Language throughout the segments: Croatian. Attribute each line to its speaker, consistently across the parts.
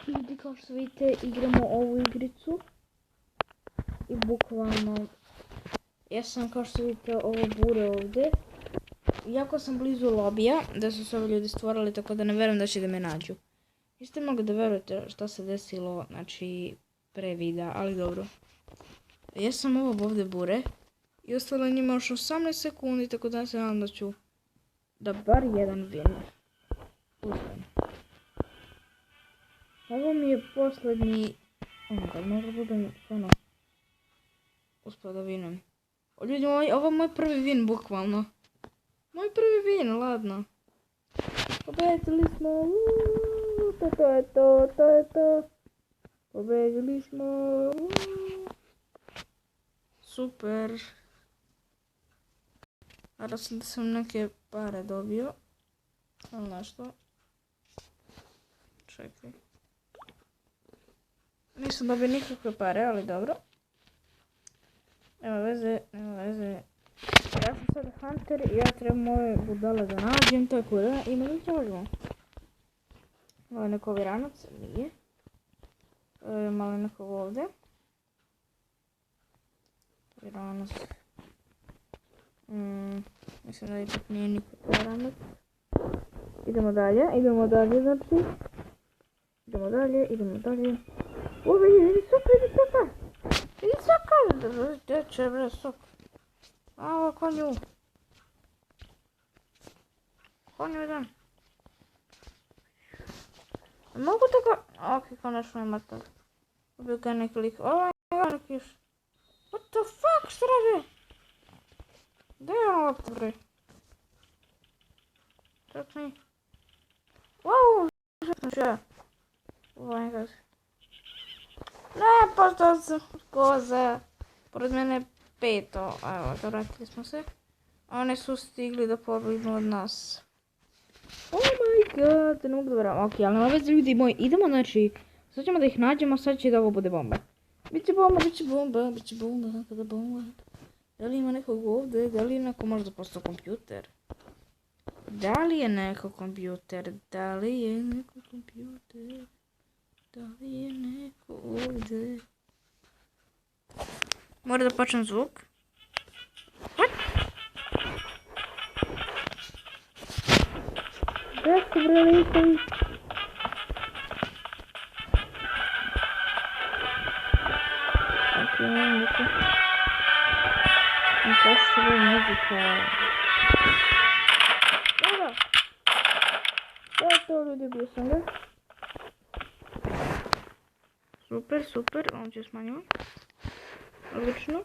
Speaker 1: Ljudi, kao što vidite, igramo ovu igricu. I bukvalno, ja sam kao što vidite ovo bure ovdje. Jako sam blizu lobija, da su se ovi ljudi stvorili, tako da ne verujem da će da me nađu. Niste mogli da verujete šta se desilo, znači, pre videa, ali dobro. Ja sam ovo ovdje bure i ostalo njima još 18 sekundi, tako da se nadam da ću da bar jedan win uzmem. Ovo mi je posljednji, možda budem stvarno uspio da winem. Ljudi moji, ovo je moj prvi win, bukvalno. Moj prvi win, ladno. Pobedili smo, to je to. Pobedili smo, super. Nadam se da sam neke pare dobio. Ali nešto. Čekaj. Nisam dobio nikakve pare, ali dobro. Nema veze, nema veze. Ja sam sad hunter i ja trebam ove budale da nađem, tako da ima da ćemo. Ovo je neko viranac, nije. Malo je nekog ovdje. Viranac. Mislim da ipak nije niko viranac. Idemo dalje, znači. Idemo dalje. O, vidi soka. Vidi soka! Gdje će bre sok? A, konju. Konju jedan. Mogu da ga... Ok, konačno je mrtav. Ubio ga neki lik. Ovo je neki još. What the fuck, što radi? Gdje je on lopta bre? Čekaj. Wow, žetno ću ja. Oh my god. Ne, postao sam koza. Pored mene peto. Evo, vratili smo se. A one su stigli da pobjegnu od nas. Oh my god, ne mogu da verujem. Ok, ali nema veze ljudi moji. Idemo, znači, sad ćemo da ih nađemo, sad će da ovo bude bomba. Biće bomba, kada bomba. Da li ima nekog ovdje, da li je neko možda postao kompjuter? Da li je neko kompjuter ovdje? Mora da počnem zvuk. What? Gdje su bre likovi? Ok, nemam neko. I to što je muzika. Dobro. To je to ljudi, bio sam ga. Super, on će smanjio. Odlično.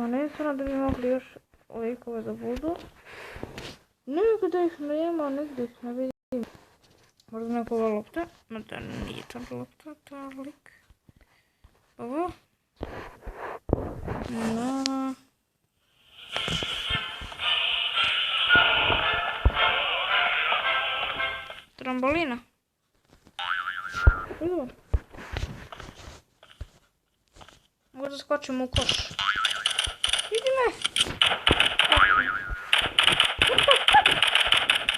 Speaker 1: Ne znam da bi mogli još likove da budu. Nigdje ih nema, nigdje ih ne vidim. Možda nekova lopta, no da nije ta lopta, ta lik. Ovo. No. Trambolina. Idemo. Mogu da skočim u koš. Vidi me!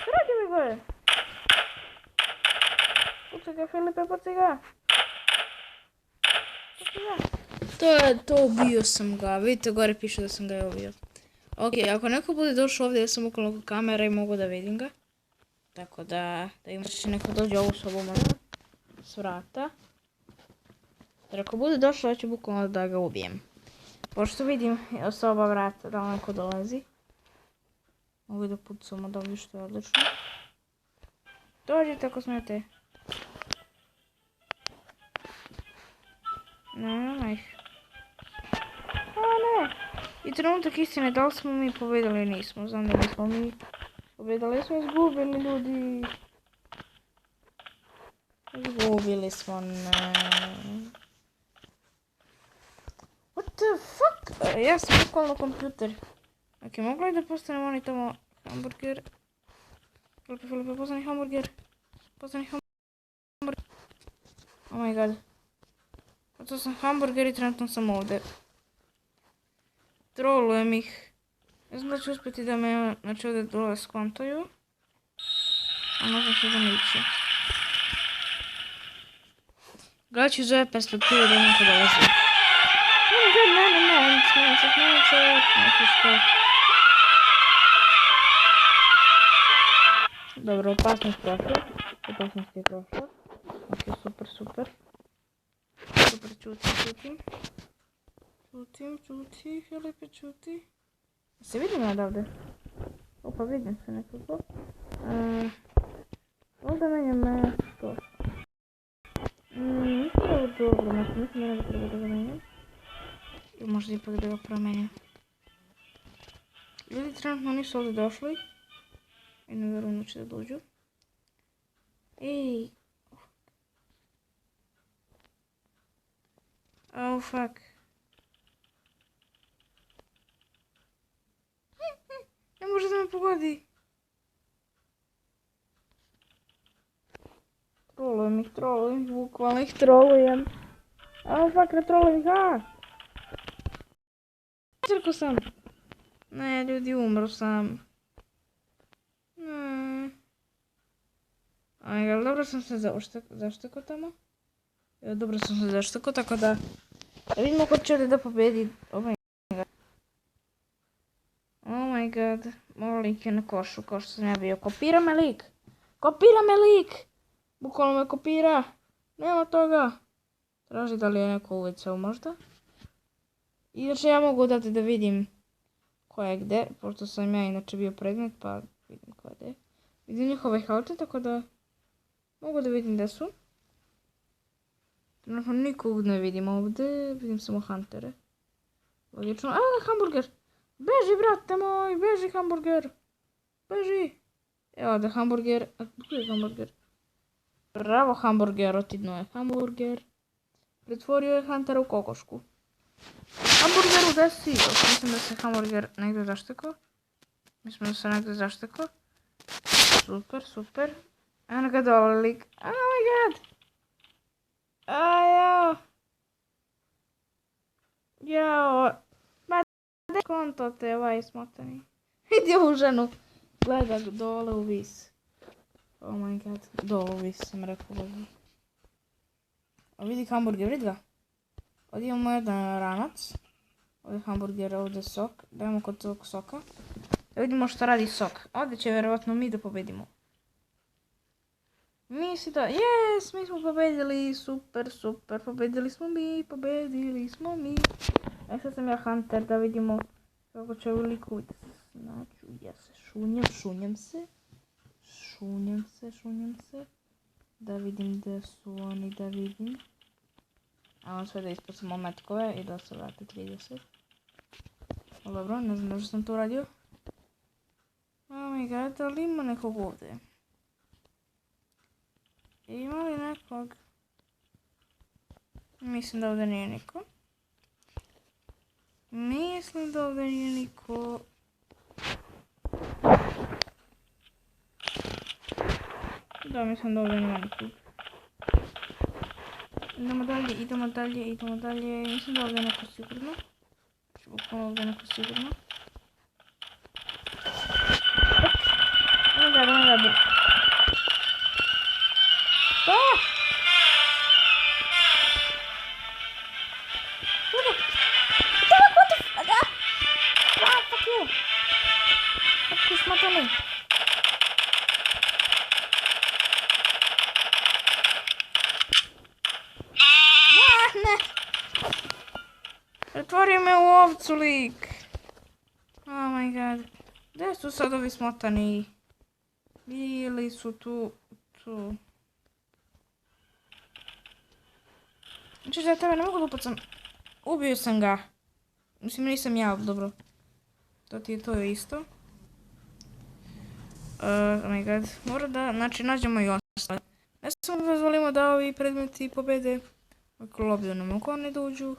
Speaker 1: Sredi mi gore! Pucaj ga, Filipe, pucaj ga! To je to, ubio sam ga. Vidite, gore piše da sam ga ubio. Ok, ako neko bude došao ovdje, ja sam okolo kamere i mogu da vidim ga. Tako da ima će neko dođe ovu sobu možda. S vrata. Jer ako bude došao, ja ću bukvalno da ga ubijem. Pošto vidim s oba vrata da neko dolazi. Mogu da pucam od ovdje što je odlično. Dođite ako smijete. Nema ih. A ne! I trenutak istine, da li smo mi pobjedili ili nismo. Znam da nismo mi pobjedili, smo izgubili ljudi. Izgubili smo, ne. What the fuck? Ja sam bukvalno kompjuter. Ok, mogla je da postanem oni tamo hamburger. Filipe, postani hamburger. Oh my god. To sam hamburger i trenutno sam ovdje. Trolujem ih. Ne znam da ću uspjeti da me, znači ovdje dole skontaju. A možda će da neće. Gledat ću iz ove perspektive da neko dolazi. Dobro, opasnost prošla. Opasnost je prošla. Ok, super, super. Super, čutim. Čuti, Filipe, čuti. Se vidim odavde? Opa, vidim se nekako. Ovdje menjam mesto. Mislim da je ovo dobro mesto, mislim da ne treba da ga menjam. Ili možda ipak da ga promenjam. Ljudi trenutno nisu ovdje došli. I ne vjerujem da će da dođu. Ej! Oh fuck. Ne može da me pogodi. Trolujem ih, bukvalno ih trolujem. Oh fuck, ne trolujem ih, Crko sam. Ne, ljudi, umro sam. Ali dobro sam se zaštekao tamo. Dobro sam se zaštekao, tako da... Da vidimo ko će ovdje da pobedi. Oh my god. Moj lik je na košu, kao što sam ja bio. Kopira me lik! Bukvalno me kopira. Nema toga. Traži da li je neko ulicao možda. Inače ja mogu dati da vidim ko je gde, pošto sam ja inače bio pregnant, pa vidim ko je gde. Vidim njihove haute, tako da mogu da vidim gde su. Trenutno nikog ne vidim ovdje, vidim samo huntere. Logično, evo ga hamburger! Beži, brate moj, beži hamburger! Beži! Evo da hamburger, a tu je hamburger. Bravo hamburger, otidno je hamburger. Pretvorio je huntera u kokošku. Hamburgeru, gdje si? Mislim da se hamburger negdje zaštekao. Super, super. Eno ga dole lik. Oh my god! Jao! Jao! Ma de konto te ovaj smotani. Vidi ovu ženu. Gleda dole u vis. Oh my god. Dole u vis sam rekao. A vidi hamburger, vidi ga. Ovdje imamo jedan ranac. Ovdje je hamburger, ovdje je sok. Dajemo kod tog soka. Da vidimo što radi sok. Ovdje će vjerovatno mi da pobedimo. Mi smo pobedili, super, pobedili smo mi. E sad sam ja hunter, da vidimo kako će ovi likovi da se snađu. Ja se šunjam se. Da vidim gdje su oni, da vidim. A on sve da ispacamo metkove i da se vrati 30. Dobro, ne znam da što sam to uradio. Oh my god, ali ima nekog ovdje. Ima li nekog? Mislim da ovdje nije niko. Da, mislim da ovdje nema nikog. Idemo dalje. Mislim da ovdje je neko sigurno. Bukvalno ovdje je neko sigurno. Oh my god. Što? What the fuck? Wow, fuck you. Fuck you, smatani. Ne. Pretvorio me u ovcu lik. Oh my god. Gdje su sad ovi smotani? Bili su tu. Znači da tebe ne mogu da upacam. Ubio sam ga. Mislim nisam ja, dobro. To ti je to isto. Oh my god. Mora da, znači nađemo i ostale. Ne samo dozvolimo da ovi predmeti pobede. Ako lobiju nam oko ne dođu.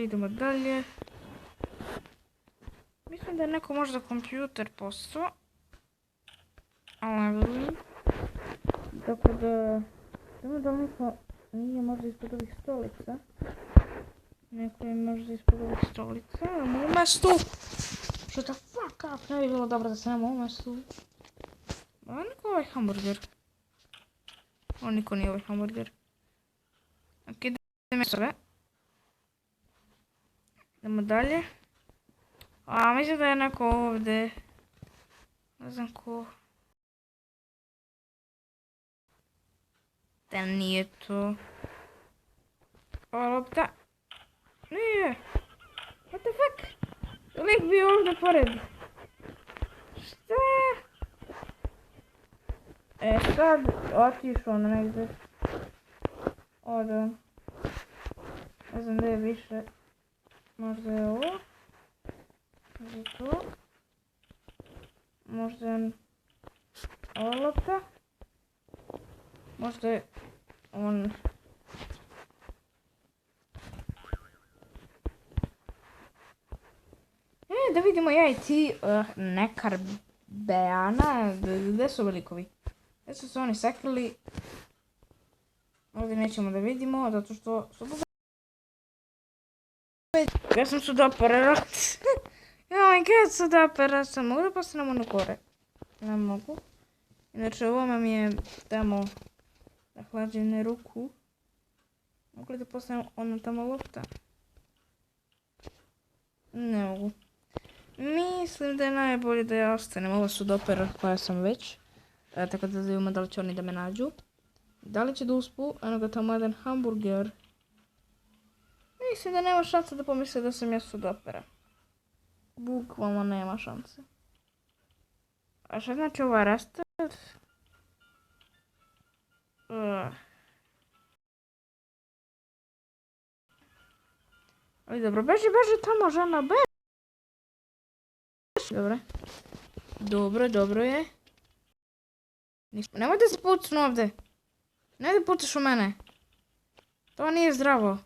Speaker 1: Idemo dalje. Mislim da je neko možda kompjuter postao. Ali ne vjerujem. Tako da... Idemo da neko nije možda ispod ovih stolica. Neko je možda ispod ovih stolica. Na mom mestu! Što the fuck up? Ne bi bilo dobro da se na mom mestu. A niko ovaj hamburger. O, niko nije ovaj hamburger. Ok, idemo sve. Idemo dalje. A, mislim da je neko ovdje. Ne znam ko. Da nije to. Ova lopta. Nije. What the fuck? Lik bio ovdje pored. Šta? Sad otišao na negdje. Ode. Ne znam gdje je više. Možda je ovo. Možda je to. Možda je ova lopta. Možda je on. Da vidimo ja i ti nekar Bejana. Gdje su velikovi? Gdje su se oni sakrili? Ovdje nećemo da vidimo, zato što su ja sam sudoperat. Oh my god, sudoperat sam. Mogu da postanem ono gore? Ne mogu. Inače, ovo mi je tamo na hlađene ruku. Mogu li da postanem ono tamo lopta? Ne mogu. Mislim da je najbolje da ja ostanem. Ovo sudoperat koja sam već. Tako da vidimo da li će oni da me nađu. Da li će da uspu? Eno ga tamo jedan hamburger. Mislim da nema šanse da pomisle da sam ja sudopera. Bukvalno nema šanse. A šta znači ova restart? Ali dobro, beži tamo žena, beži. Dobro je. Nemoj da se pucnu ovdje. Ne da pucaš u mene. To nije zdravo.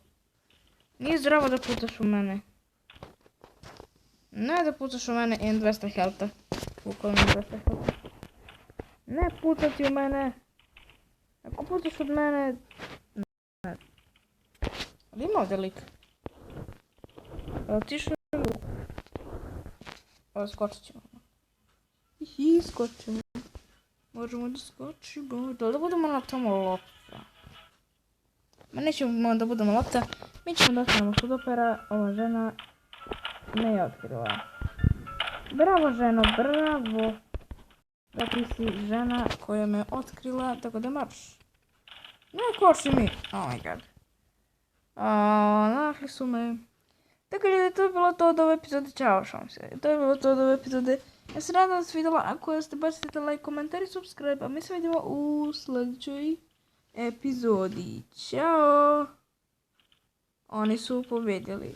Speaker 1: Nije zdravo da pucaš u mene. Ne da pucaš u mene, imam 200 helta. Bukvalno 200 helta. Ne pucati u mene. Ako pucaš od mene... Ne. Ali ima ovdje lik. Otišao je luk. Ovo skočit ćemo. Skočimo. Možemo da skočimo. Da budemo na tamo lopta. Ma nećemo da budemo lopta. Mi ćemo da ostanemo sudopera. Ova žena me je otkrila. Bravo ženo, bravo. Da ti si žena koja me je otkrila, tako da marš. Ne koči mi. Oh my god. Našli su me. Tako ljudi, to je bilo to od ove epizode. Ćao, šalim se. To je bilo to od ove epizode. Ja se nadam da vas vidjela. Ako ste bacite like, komentar i subscribe. A mi se vidimo u sljedećoj epizodi. Ćao. Oni su pobjedili.